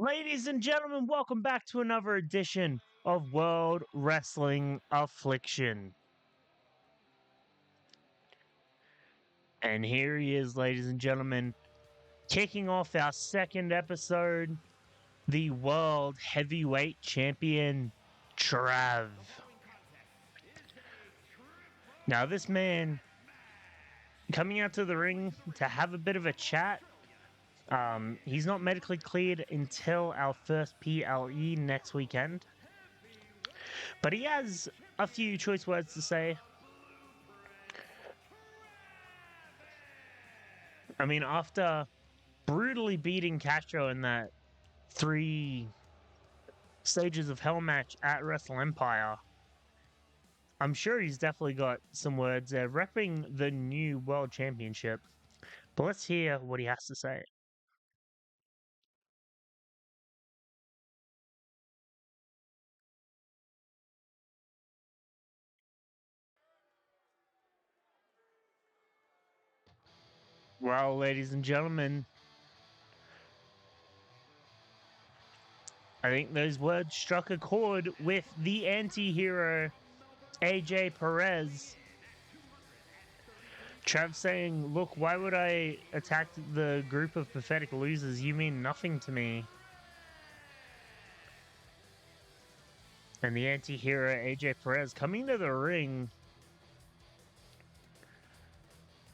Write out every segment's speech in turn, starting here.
Ladies and gentlemen, welcome back to another edition of World Wrestling Affliction. And here he is, ladies and gentlemen, kicking off our second episode, the World Heavyweight Champion, Trav. Now, this man coming out to the ring to have a bit of a chat. He's not medically cleared until our first PLE next weekend. But he has a few choice words to say. I mean, after brutally beating Castro in that 3 stages of hell match at Wrestle Empire, I'm sure he's definitely got some words there, repping the new World Championship. But let's hear what he has to say. Well, ladies and gentlemen, I think those words struck a chord with the anti-hero, AJ Perez. Trav saying, look, why would I attack the group of pathetic losers? You mean nothing to me. And the anti-hero, AJ Perez, coming to the ring.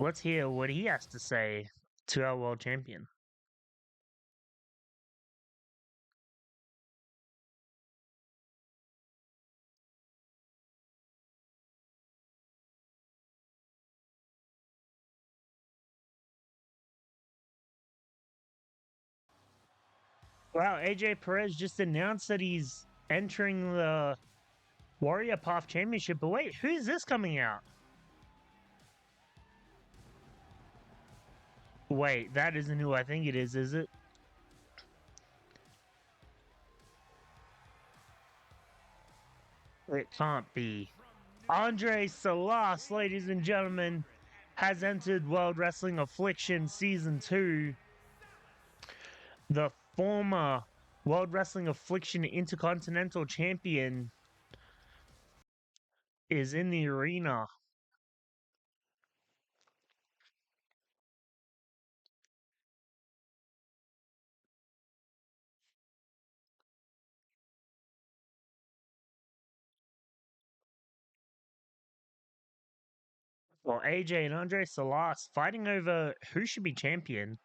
Let's hear what he has to say to our world champion. Wow, AJ Perez just announced that he's entering the Warrior Path Championship. But wait, who's this coming out? Wait, that isn't who I think it is it? It can't be. Andre Salas, ladies and gentlemen, has entered World Wrestling Affliction Season 2. The former World Wrestling Affliction Intercontinental Champion is in the arena. Well, AJ and Andre Salas fighting over who should be champion.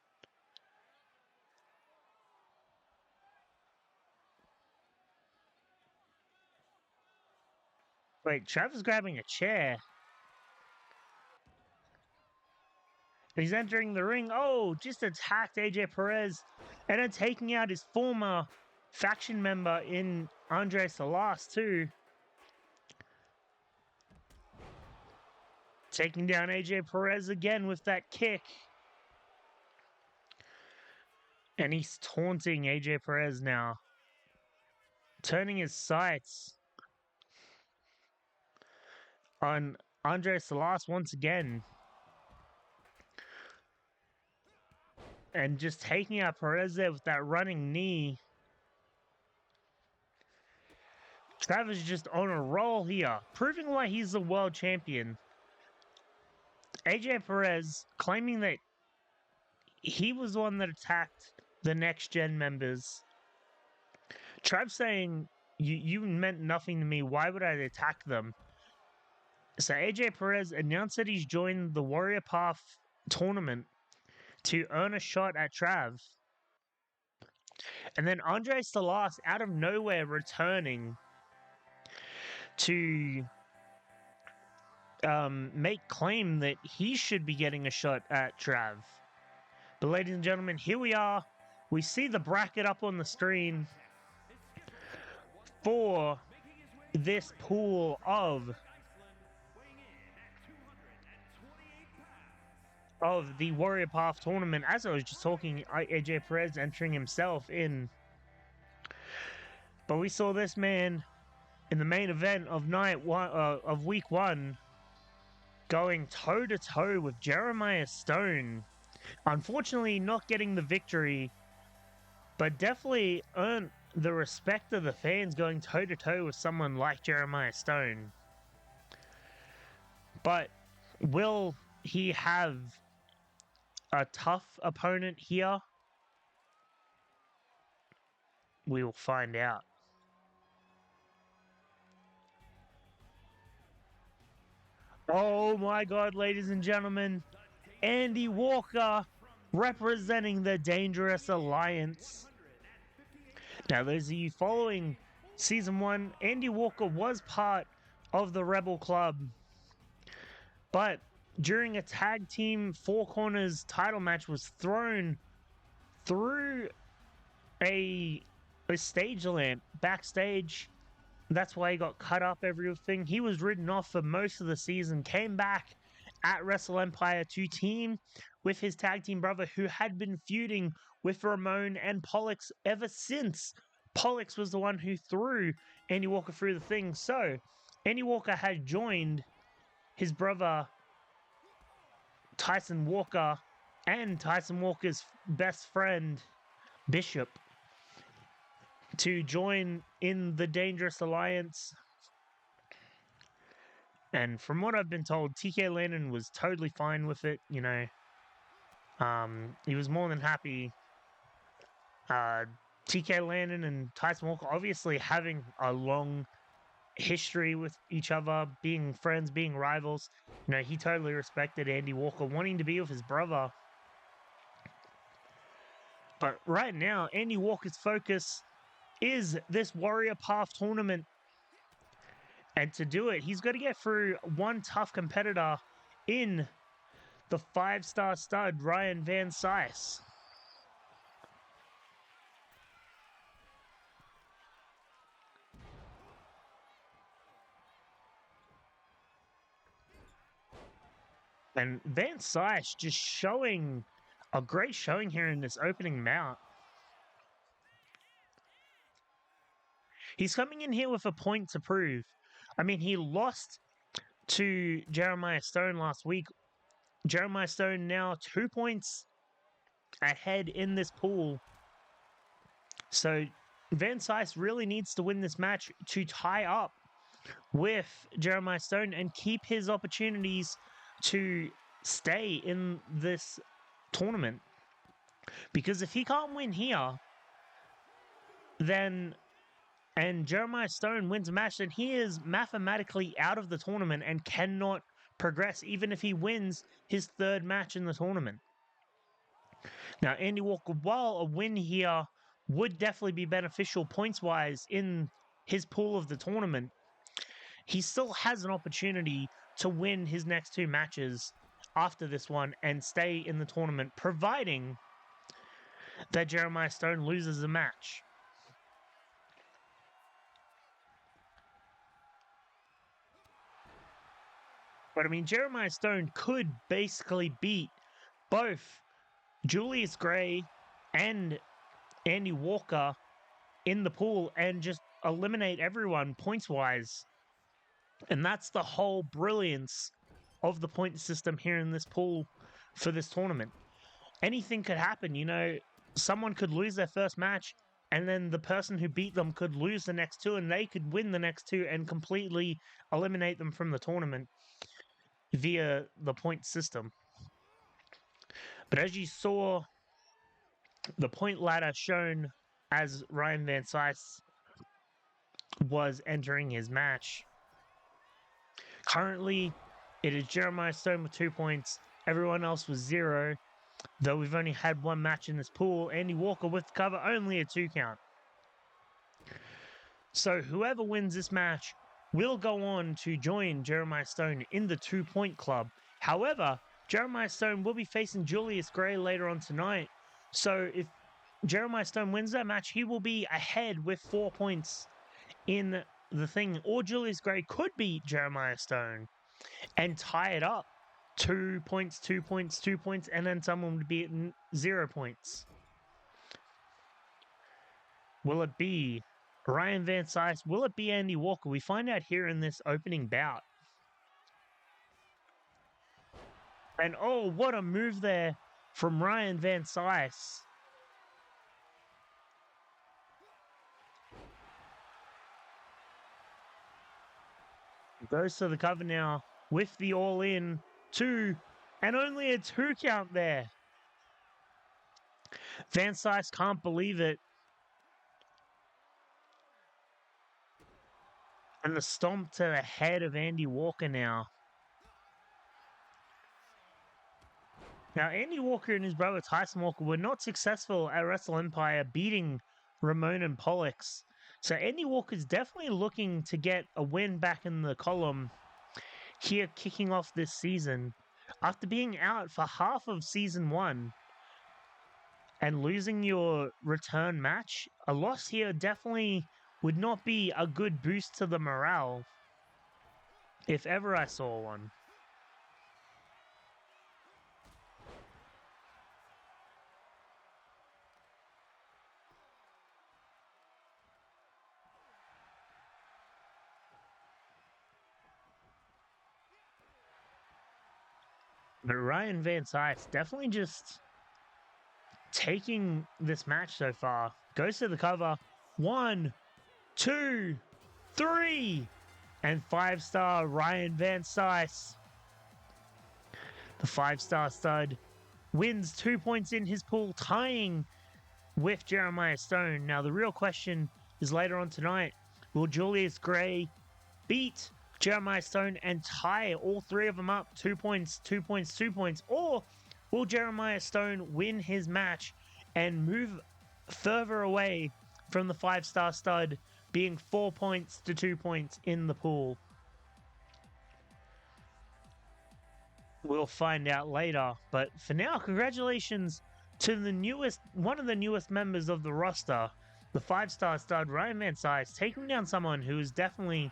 Wait, Travis grabbing a chair. He's entering the ring. Oh, just attacked AJ Perez and then taking out his former faction member in Andre Salas too. Taking down AJ Perez again with that kick. And he's taunting AJ Perez now. Turning his sights on Andre Salas once again. And just taking out Perez there with that running knee. Travis is just on a roll here, proving why he's the world champion. AJ Perez claiming that he was the one that attacked the next gen members. Trav saying, you meant nothing to me, why would I attack them? So AJ Perez announced that he's joined the Warrior Path tournament to earn a shot at Trav. And then Andre Salas out of nowhere returning to make claim that he should be getting a shot at Trav. But ladies and gentlemen, here we are. We see the bracket up on the screen for this pool of the Warrior Path tournament. As I was just talking, AJ Perez entering himself in. But we saw this man in the main event of week 1 going toe-to-toe with Jeremiah Stone. Unfortunately, not getting the victory but definitely earned the respect of the fans going toe to toe with someone like Jeremiah Stone. But will he have a tough opponent here? We will find out. Oh my god, ladies and gentlemen. Andy Walker representing the Dangerous Alliance. Now, those of you following Season 1, Andy Walker was part of the Rebel Club. But during a tag team Four Corners title match was thrown through a stage lamp backstage. That's why he got cut up, everything. He was ridden off for most of the season, came back at Wrestle Empire to team with his tag team brother who had been feuding with Ramon and Pollux ever since Pollux was the one who threw Andy Walker through the thing. So Andy Walker had joined his brother Tyson Walker and Tyson Walker's best friend Bishop to join in the Dangerous Alliance. And from what I've been told, TK Landon was totally fine with it, you know. He was more than happy. TK Landon and Tyson Walker obviously having a long history with each other, being friends, being rivals. You know, he totally respected Andy Walker wanting to be with his brother. But right now, Andy Walker's focus is this Warrior Path tournament. And to do it, he's got to get through one tough competitor in the 5-star stud, Ryan Van Sice. And Van Sice just showing a great showing here in this opening bout. He's coming in here with a point to prove. I mean, he lost to Jeremiah Stone last week. Jeremiah Stone now 2 points ahead in this pool. So Van Sice really needs to win this match to tie up with Jeremiah Stone and keep his opportunities to stay in this tournament. Because if he can't win here, then and Jeremiah Stone wins a match, then he is mathematically out of the tournament and cannot progress even if he wins his 3rd match in the tournament. Now, Andy Walker, while a win here would definitely be beneficial points-wise in his pool of the tournament, he still has an opportunity to win his next 2 matches after this one and stay in the tournament, providing that Jeremiah Stone loses a match. But I mean, Jeremiah Stone could basically beat both Julius Gray and Andy Walker in the pool and just eliminate everyone points-wise. And that's the whole brilliance of the point system here in this pool for this tournament. Anything could happen, you know, someone could lose their first match and then the person who beat them could lose the next 2 and they could win the next 2 and completely eliminate them from the tournament via the point system. But as you saw, the point ladder shown as Ryan Van Sice was entering his match. Currently, it is Jeremiah Stone with 2 points. Everyone else was 0. Though we've only had 1 match in this pool, Andy Walker with the cover, only a 2 count. So whoever wins this match will go on to join Jeremiah Stone in the 2-point club. However, Jeremiah Stone will be facing Julius Gray later on tonight. So if Jeremiah Stone wins that match, he will be ahead with 4 points in the thing. Or Julius Gray could beat Jeremiah Stone and tie it up. 2 points, 2 points, 2 points, and then someone would be at 0 points. Will it be Ryan Van Sice? Will it be Andy Walker? We find out here in this opening bout. And oh, what a move there from Ryan Van Sice. Goes to the cover now with the all-in 2, and only a 2 count there. Van Cise can't believe it. And the stomp to the head of Andy Walker now. Now, Andy Walker and his brother Tyson Walker were not successful at Wrestle Empire beating Ramon and Pollux. So Andy Walker's definitely looking to get a win back in the column here kicking off this season. After being out for half of season 1 and losing your return match, a loss here definitely would not be a good boost to the morale, if ever I saw one. But Ryan Van Cise definitely just taking this match so far. Goes to the cover. 1, 2, 3, and 5-star Ryan Van Cise. The 5-star stud wins 2 points in his pool, tying with Jeremiah Stone. Now, the real question is later on tonight, will Julius Gray beat Jeremiah Stone and tie all 3 of them up? 2 points, 2 points, 2 points. Or will Jeremiah Stone win his match and move further away from the 5-star stud, being 4 points to 2 points in the pool? We'll find out later. But for now, congratulations to one of the newest members of the roster, the 5-star stud Ryan Van Cise, taking down someone who is definitely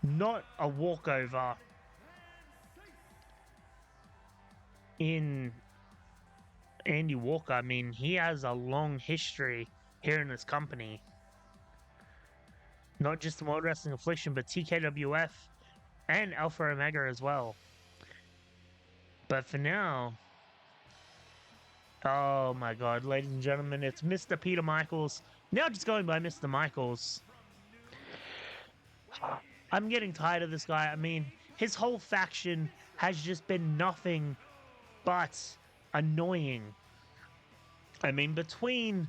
not a walkover in Andy Walker. I mean, he has a long history here in this company. Not just the World Wrestling Affliction, but TKWF and Alpha Omega as well. But for now, oh my god, ladies and gentlemen, it's Mr. Peter Michaels. Now just going by Mr. Michaels. I'm getting tired of this guy. I mean, his whole faction has just been nothing but annoying. I mean, between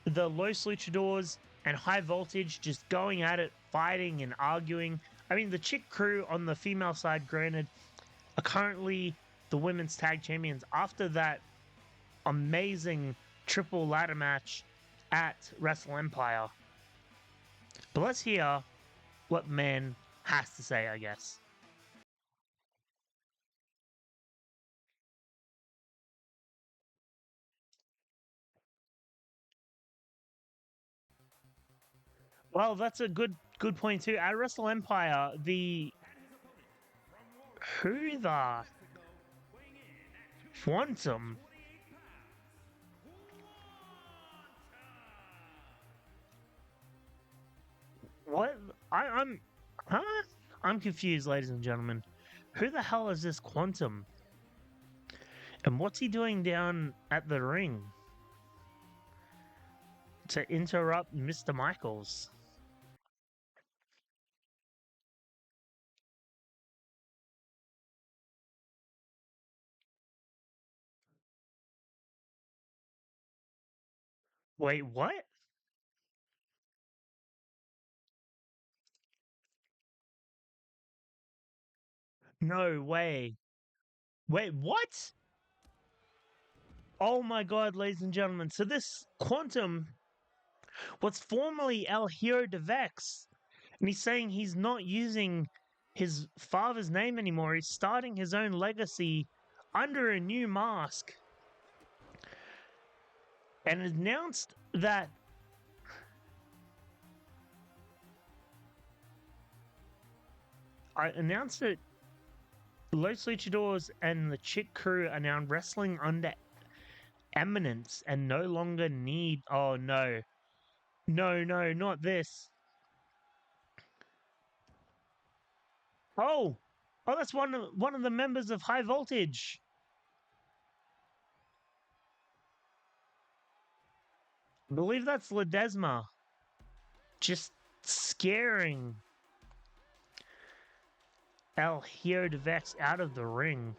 the Los Luchadors and High Voltage just going at it, fighting and arguing. I mean, the Chick Crew on the female side, granted, are currently the women's tag champions after that amazing triple ladder match at Wrestle Empire. But let's hear what man has to say, I guess. Well, that's a good point too. At Wrestle Empire, who the Quantum? What? I'm huh? I'm confused, ladies and gentlemen. Who the hell is this Quantum? And what's he doing down at the ring to interrupt Mr. Michaels? Wait, what? No way. Wait, what? Oh my god, ladies and gentlemen. So this Quantum was formerly El Hero de Vex. And he's saying he's not using his father's name anymore. He's starting his own legacy under a new mask. And announced that Los Luchadors and the Chick Crew are now wrestling under eminence and no longer need. Oh no. No, not this. Oh! Oh, that's one of the members of High Voltage. I believe that's Ledesma. Just scaring El Hero de Vex out of the ring.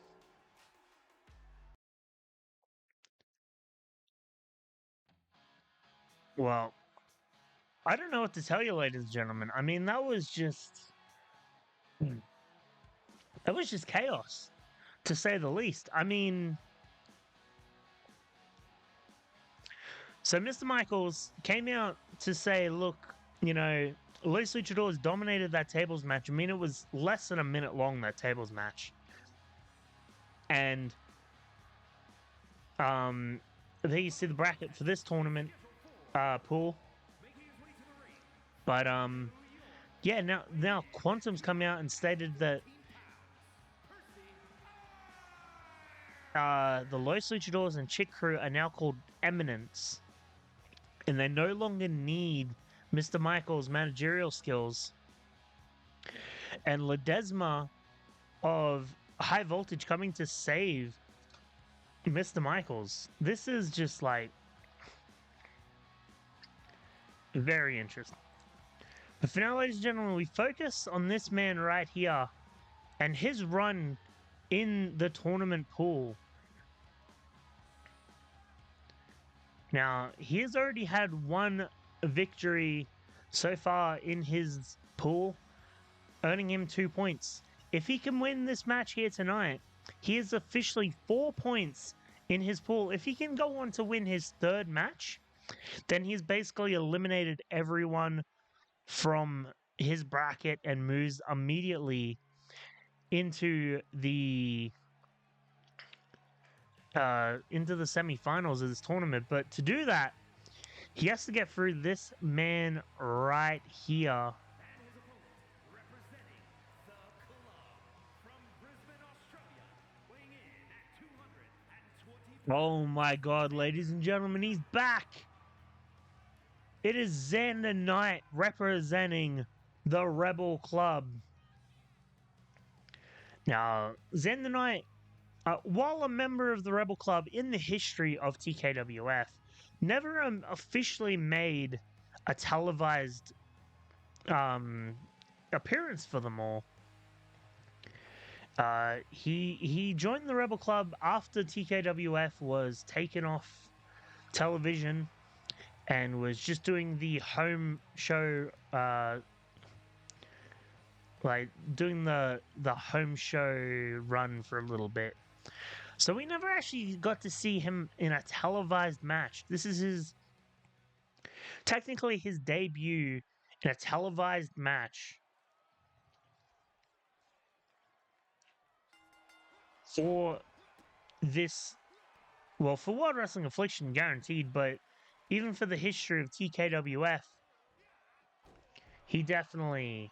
Well, I don't know what to tell you, ladies and gentlemen. I mean, that was just chaos, to say the least. I mean, so Mr. Michaels came out to say, look, you know, Los Luchadors dominated that tables match. I mean, it was less than a minute long, that tables match. And there you see the bracket for this tournament pool. But yeah, now Quantum's come out and stated that the Los Luchadors and Chick Crew are now called Eminence, and they no longer need Mr. Michaels' managerial skills. And Ledesma of High Voltage coming to save Mr. Michaels. This is just like very interesting. But for now, ladies and gentlemen, we focus on this man right here and his run in the tournament pool. Now, he has already had one victory so far in his pool, earning him 2 points. If he can win this match here tonight, he is officially 4 points in his pool. If he can go on to win his third match, then he's basically eliminated everyone from his bracket and moves immediately into the semifinals of this tournament. But to do that, he has to get through this man right here. Oh my god, ladies and gentlemen, he's back! It is Xander Knight representing the Rebel Club. Now, Xander Knight, while a member of the Rebel Club in the history of TKWF, never officially made a televised appearance for them all. He joined the Rebel Club after TKWF was taken off television and was just doing the home show, like doing the home show run for a little bit. So we never actually got to see him in a televised match. This is technically his debut in a televised match for this, well, for World Wrestling Affliction, guaranteed, but even for the history of TKWF, he definitely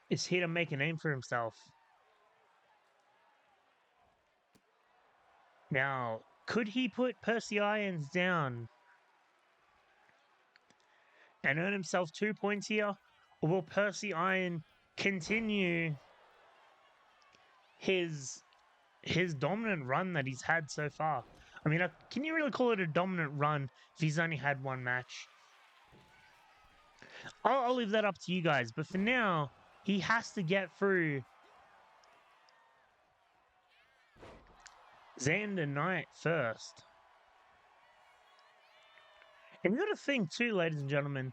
is here to make a name for himself. Now, could he put Percy Irons down and earn himself 2 points here? Or will Percy Iron continue his dominant run that he's had so far? I mean, can you really call it a dominant run if he's only had one match? I'll leave that up to you guys, but for now, he has to get through Xander Knight first. And you got to think too, ladies and gentlemen,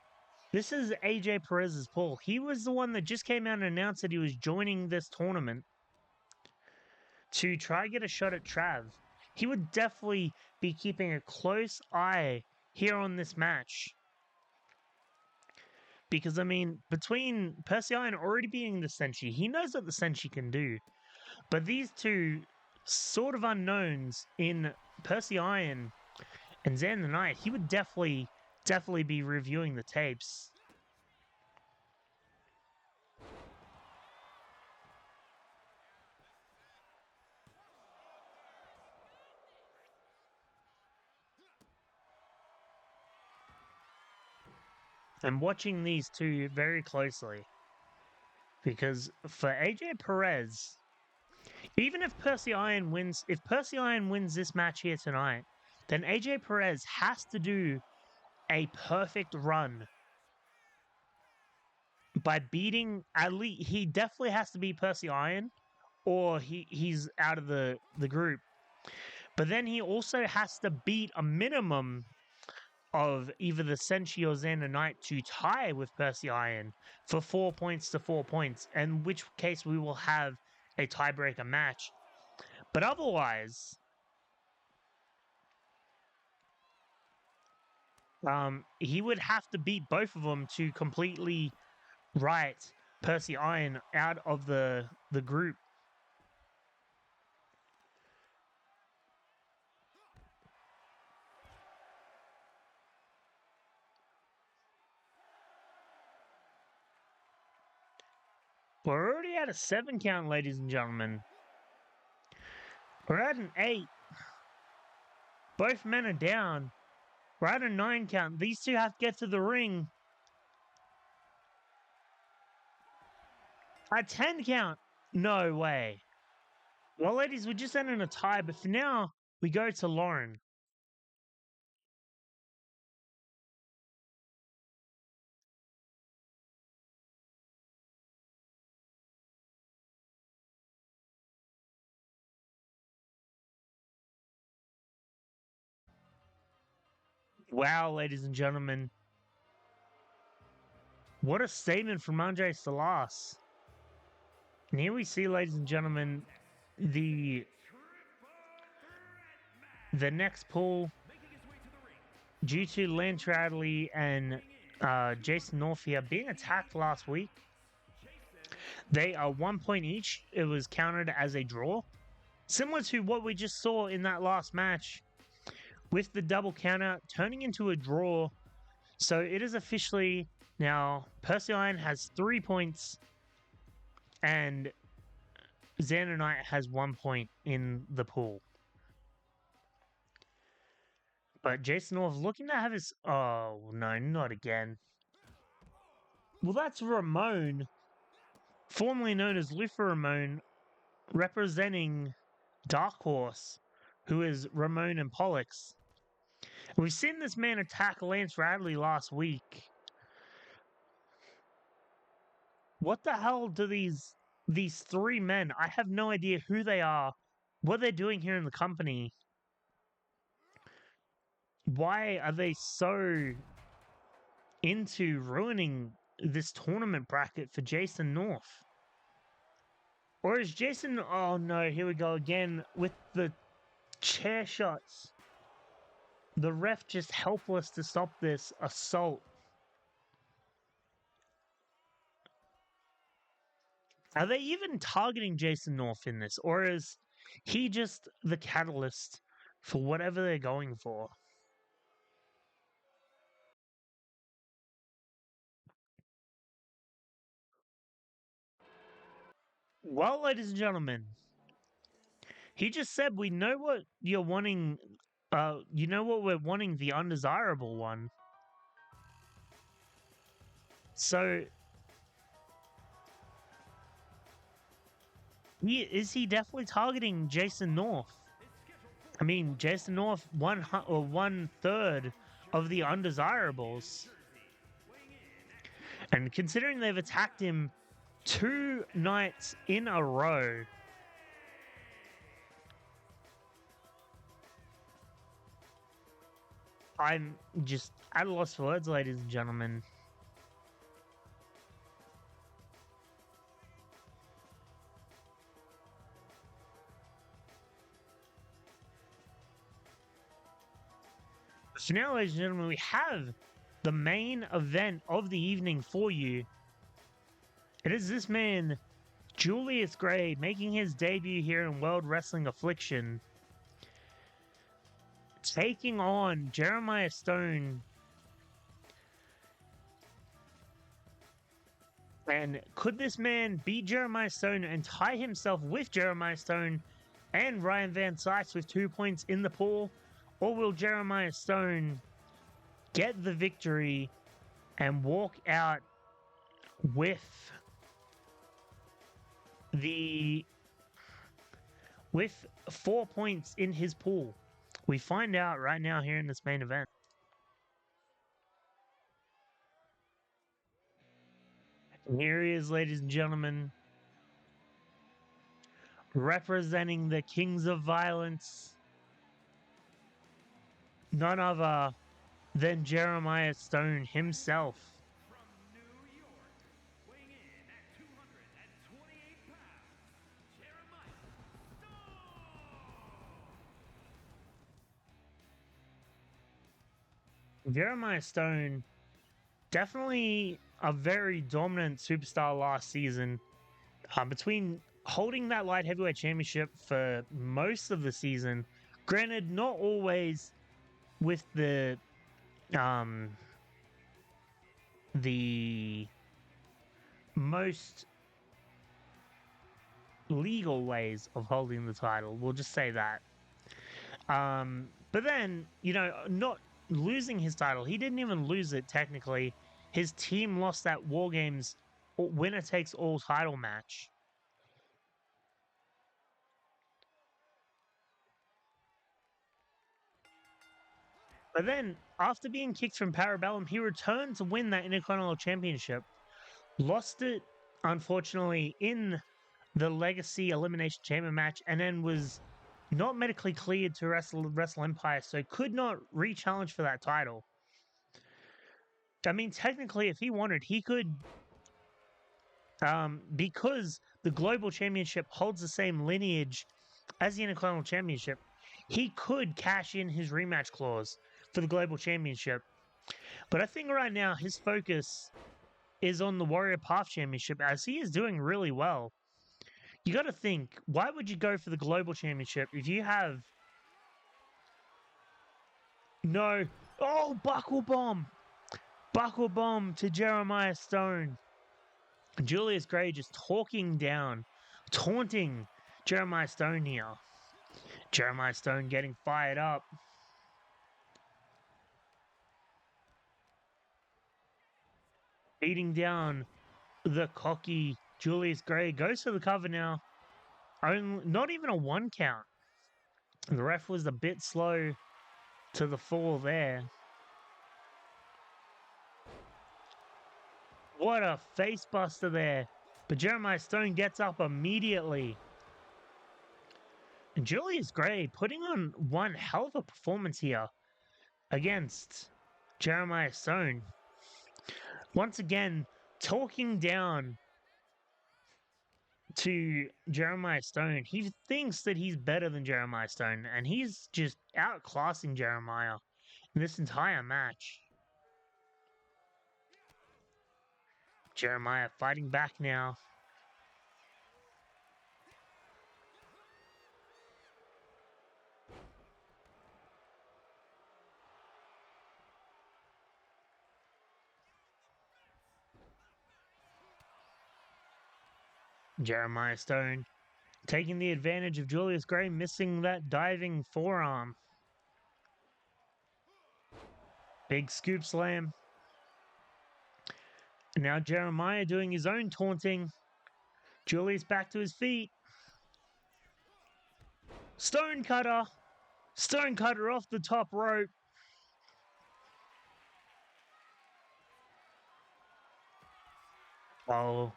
this is AJ Perez's pool. He was the one that just came out and announced that he was joining this tournament to try get a shot at Trav. He would definitely be keeping a close eye here on this match. Because, I mean, between Percy Iron already being the Senshi, he knows what the Senshi can do. But these two sort of unknowns in Percy Iron and Xander Knight, he would definitely be reviewing the tapes. I'm watching these two very closely. Because for AJ Perez, even if Percy Iron wins this match here tonight, then AJ Perez has to do a perfect run by beating at least he definitely has to beat Percy Iron, or he's out of the group. But then he also has to beat a minimum of either the Senshi or Xander Knight to tie with Percy Iron for 4 points to 4 points, in which case we will have a tiebreaker match. But otherwise, he would have to beat both of them to completely write Percy Iron out of the group. We're already at a 7 count, ladies and gentlemen. We're at an 8. Both men are down. We're at a 9 count. These two have to get to the ring. A 10 count. No way. Well, ladies, we're just ending a tie, but for now, we go to Lauren. Wow, ladies and gentlemen. What a statement from Andre Salas. And here we see, ladies and gentlemen, the next pull due to Lance Radley and Jason North here being attacked last week. They are 1 point each. It was counted as a draw. Similar to what we just saw in that last match with the double counter turning into a draw. So it is officially now Percy Iron has 3 points and Xander Knight has 1 point in the pool. But Jason North looking to have his... Oh, no, not again. Well, that's Ramon, formerly known as Lufa Ramon, representing Dark Horse, who is Ramon and Pollux. We've seen this man attack Lance Radley last week. What the hell do these 3 men... I have no idea who they are, what they're doing here in the company. Why are they so into ruining this tournament bracket for Jason North? Or is Jason... Oh no, here we go again with the chair shots. The ref just helpless to stop this assault. Are they even targeting Jason North in this? Or is he just the catalyst for whatever they're going for? Well, ladies and gentlemen, he just said we know what you're wanting. You know what we're wanting, the undesirable one. So, is he definitely targeting Jason North? I mean, Jason North, 1/3 of the undesirables. And considering they've attacked him 2 nights in a row, I'm just at a loss for words, ladies and gentlemen. So now, ladies and gentlemen, we have the main event of the evening for you. It is this man, Julius Gray, making his debut here in World Wrestling Affliction, taking on Jeremiah Stone. And could this man beat Jeremiah Stone and tie himself with Jeremiah Stone and Ryan Van Sykes with 2 points in the pool? Or will Jeremiah Stone get the victory and walk out with 4 points in his pool? We find out right now here in this main event. And here he is, ladies and gentlemen, representing the Kings of Violence, none other than Jeremiah Stone himself. From New York, weighing in at 228 pounds, Jeremiah Stone! Jeremiah Stone, definitely a very dominant superstar last season. Between holding that light heavyweight championship for most of the season, granted, not always with the most legal ways of holding the title. We'll just say that. But then, not losing his title, he didn't even lose it technically. His team lost that War Games winner takes all title match. But then, after being kicked from Parabellum, he returned to win that Intercontinental Championship. Lost it, unfortunately, in the Legacy Elimination Chamber match, and then was not medically cleared to wrestle Empire, so could not re-challenge for that title. I mean, technically, if he wanted, he could, because the Global Championship holds the same lineage as the Intercontinental Championship, he could cash in his rematch clause for the Global Championship. But I think right now his focus is on the Warrior Path Championship, as he is doing really well. You got to think, why would you go for the Global Championship if you have no... Oh, Buckle Bomb! Buckle Bomb to Jeremiah Stone. Julius Gray just talking down, taunting Jeremiah Stone here. Jeremiah Stone getting fired up. Beating down the cocky Julius Gray. Goes for the cover now. Not even a 1 count. The ref was a bit slow to the fall there. What a face buster there. But Jeremiah Stone gets up immediately. And Julius Gray putting on one hell of a performance here against Jeremiah Stone. Once again, talking down to Jeremiah Stone. He thinks that he's better than Jeremiah Stone, and he's just outclassing Jeremiah in this entire match. Jeremiah fighting back now. Jeremiah Stone taking the advantage of Julius Gray missing that diving forearm. Big scoop slam. And now Jeremiah doing his own taunting. Julius back to his feet. Stone cutter. Stone cutter off the top rope. Oh.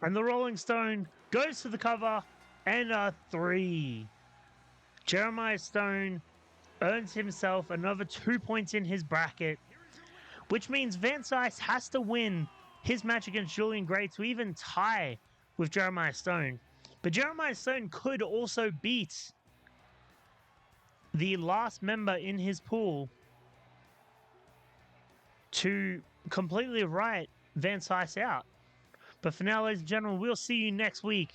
And the Rolling Stone goes to the cover and a 3. Jeremiah Stone earns himself another 2 points in his bracket, which means Van Cise has to win his match against Julian Gray to even tie with Jeremiah Stone. But Jeremiah Stone could also beat the last member in his pool to completely write Van Cise out. But for now, ladies and gentlemen, we'll see you next week.